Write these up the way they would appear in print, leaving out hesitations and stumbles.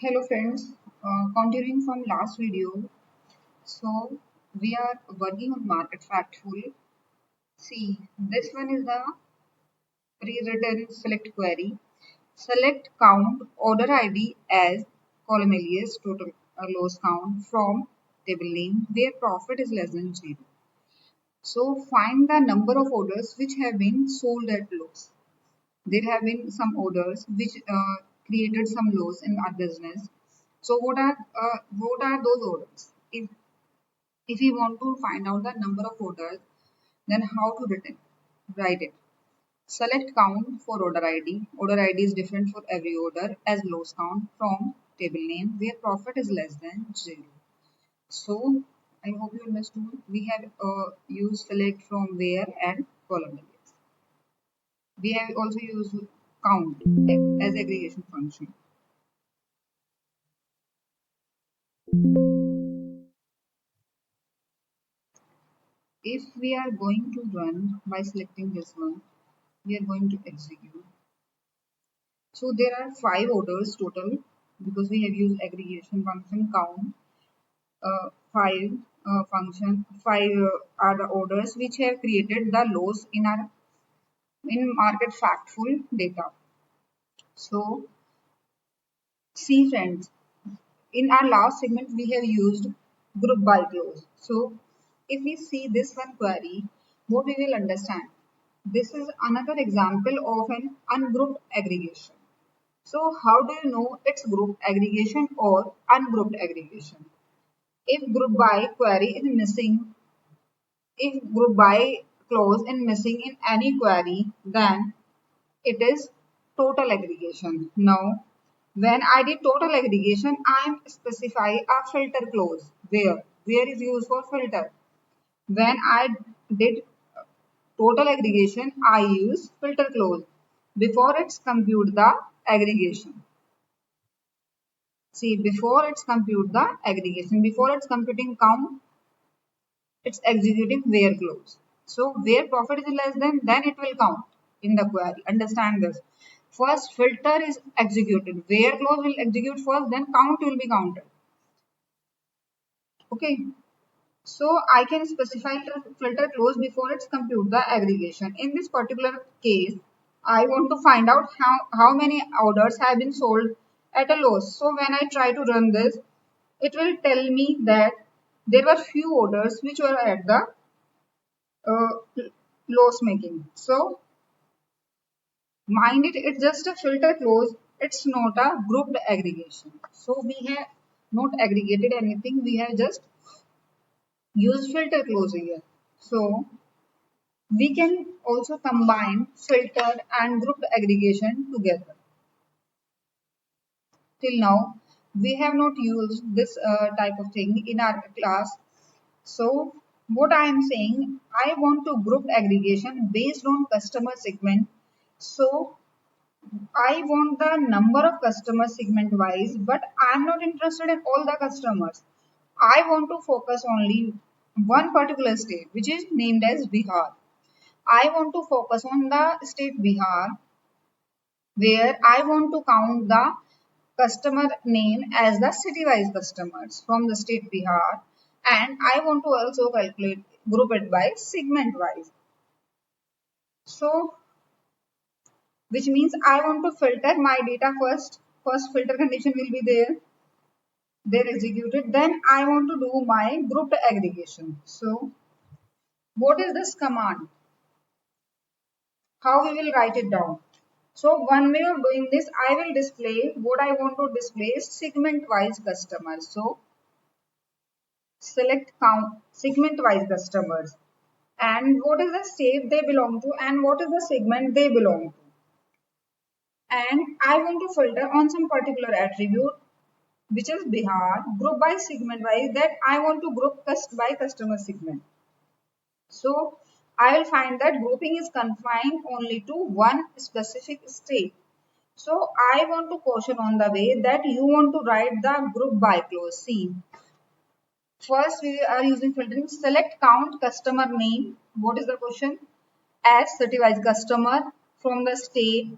Hello friends, continuing from last video. So we are working on market factful. See, this one is the pre-written select query. Select count order ID as column alias total loss count from table name where profit is less than 0. So find the number of orders which have been sold at loss. There have been some orders which created some loss in our business. So what are those orders? If we want to find out the number of orders, then how to write it? Select count for order ID. Order ID is different for every order as loss count from table name where profit is less than 0. So I hope you understood. We have used select from where and column alias. We have also used count as aggregation function. If we are going to run by selecting this one, we are going to execute. So there are 5 orders total because we have used aggregation function count. Five are the orders which have created the loss in our in market factful data. So see friends, in our last segment we have used group by clause. So if we see this one query, what we will understand. This is another example of an ungrouped aggregation. So how do you know it's group aggregation or ungrouped aggregation? If group by query is missing, if group by clause is missing in any query, then it is total aggregation. Now, when I did total aggregation, I am specify a filter clause. Where is used for filter. When I did total aggregation, I use filter clause before it's compute the aggregation. See, before it's compute the aggregation, before it's computing count, it's executing where clause. So where profit is less than, then it will count in the query. Understand this. First filter is executed. Where clause will execute first, then count will be counted. Okay. So I can specify filter clause before it's compute the aggregation. In this particular case, I want to find out how many orders have been sold at a loss. So when I try to run this, it will tell me that there were few orders which were at the loss making. So mind it, it's just a filter clause. It's not a grouped aggregation. So we have not aggregated anything. We have just used filter clause here. So we can also combine filter and grouped aggregation together. Till now, we have not used this type of thing in our class. So what I am saying, I want to group aggregation based on customer segment. So I want the number of customers segment wise, but I'm not interested in all the customers. I want to focus only one particular state, which is named as Bihar. I want to focus on the state Bihar, where I want to count the customer name as the city-wise customers from the state Bihar, and I want to also calculate group it by segment-wise. So which means I want to filter my data first. First filter condition will be there executed. Then I want to do my grouped aggregation. So what is this command? How we will write it down? So one way of doing this, I will display what I want to display is segment wise customers. So select count segment wise customers and what is the state they belong to and what is the segment they belong to. And I want to filter on some particular attribute which is Bihar, group by segment wise that I want to group by customer segment. So I will find that grouping is confined only to one specific state. So I want to caution on the way that you want to write the group by clause. See, first we are using filtering select count customer name. What is the question? As city wise customer from the state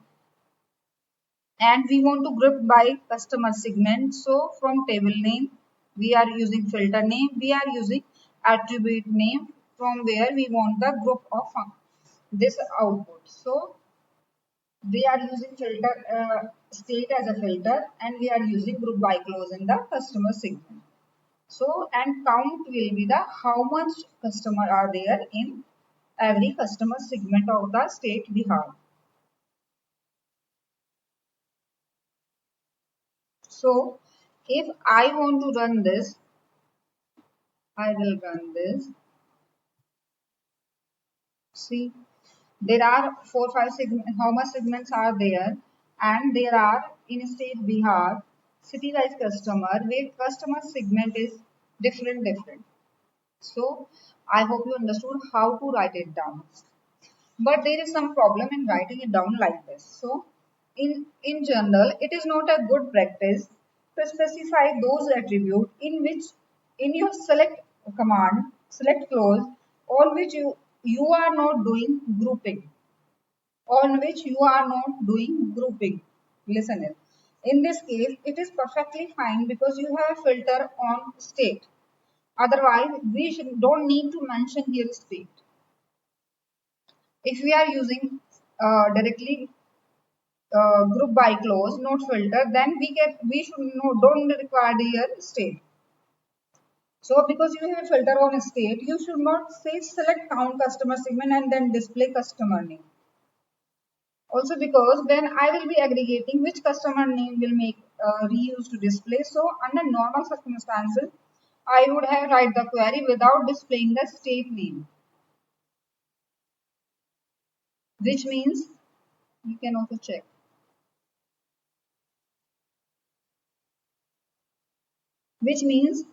and we want to group by customer segment. So from table name, we are using filter name, we are using attribute name from where we want the group of this output. So we are using filter state as a filter, and we are using group by clause in the customer segment. So and count will be the how much customer are there in every customer segment of the state we have. So if I want to run this, I will run this. See, there are 4 5 segments. How much segments are there? And there are in state Bihar, city wise customer, where customer segment is different. So I hope you understood how to write it down. But there is some problem in writing it down like this. So in general, it is not a good practice to specify those attributes in which in your select command, select clause, on which you are not doing grouping, on which you are not doing grouping. Listen it. In this case, it is perfectly fine because you have a filter on state. Otherwise, don't need to mention here state. If we are using directly group by clause, not filter, then we should no don't require here state. So because you have a filter on state, you should not say select count customer segment and then display customer name. Also because then I will be aggregating which customer name will make reuse to display. So under normal circumstances, I would have write the query without displaying the state name, which means you can also check. Which means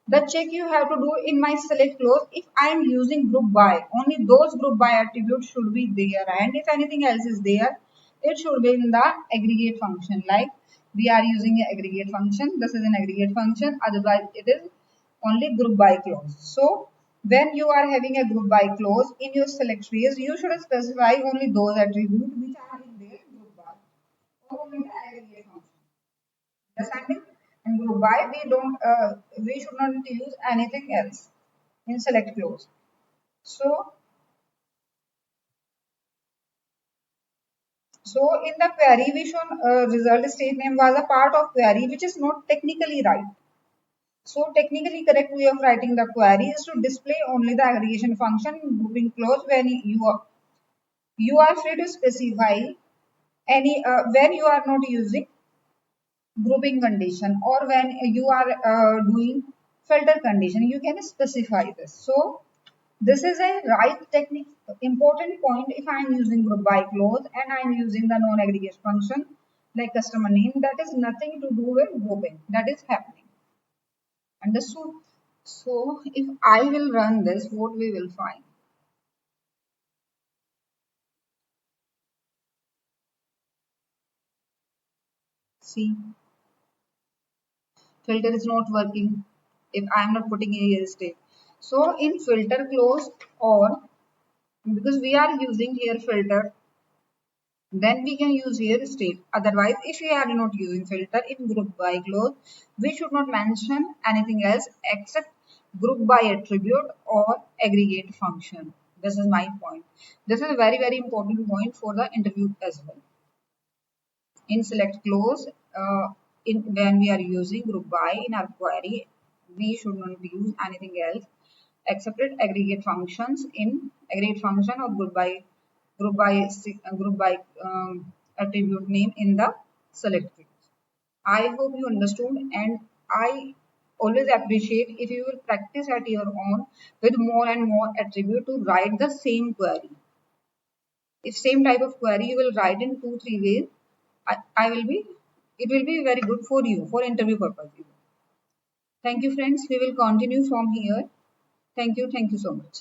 the check you have to do in my select clause, if I am using group by, only those group by attributes should be there, and if anything else is there, it should be in the aggregate function. Like we are using an aggregate function, this is an aggregate function, otherwise it is only group by clause. So when you are having a group by clause in your select phrase, you should specify only those attributes which are in their group by or only the aggregate function. Understanding? And group by, we should not use anything else in select clause. So in the query we shown result state name was a part of query which is not technically right. So technically correct way of writing the query is to display only the aggregation function grouping clause when you are free to specify any when you are not using grouping condition, or when you are doing filter condition, you can specify this. So this is a right technique, important point. If I am using group by clause and I am using the non-aggregate function like customer name, that is nothing to do with grouping that is happening. Understood? So if I will run this, what we will find? See, filter is not working if I am not putting a state. So in filter clause, or because we are using here filter, then we can use here state. Otherwise, if we are not using filter in group by clause, we should not mention anything else except group by attribute or aggregate function. This is my point. This is a very important point for the interview as well. In select clause, in when we are using group by in our query, we should not use anything else except aggregate functions in aggregate function or group by attribute name in the select clause. I hope you understood, and I always appreciate if you will practice at your own with more and more attribute to write the same query. If same type of query you will write in 2 3 ways, I will be it will be very good for you for interview purpose. Thank you friends. We will continue from here. Thank you so much.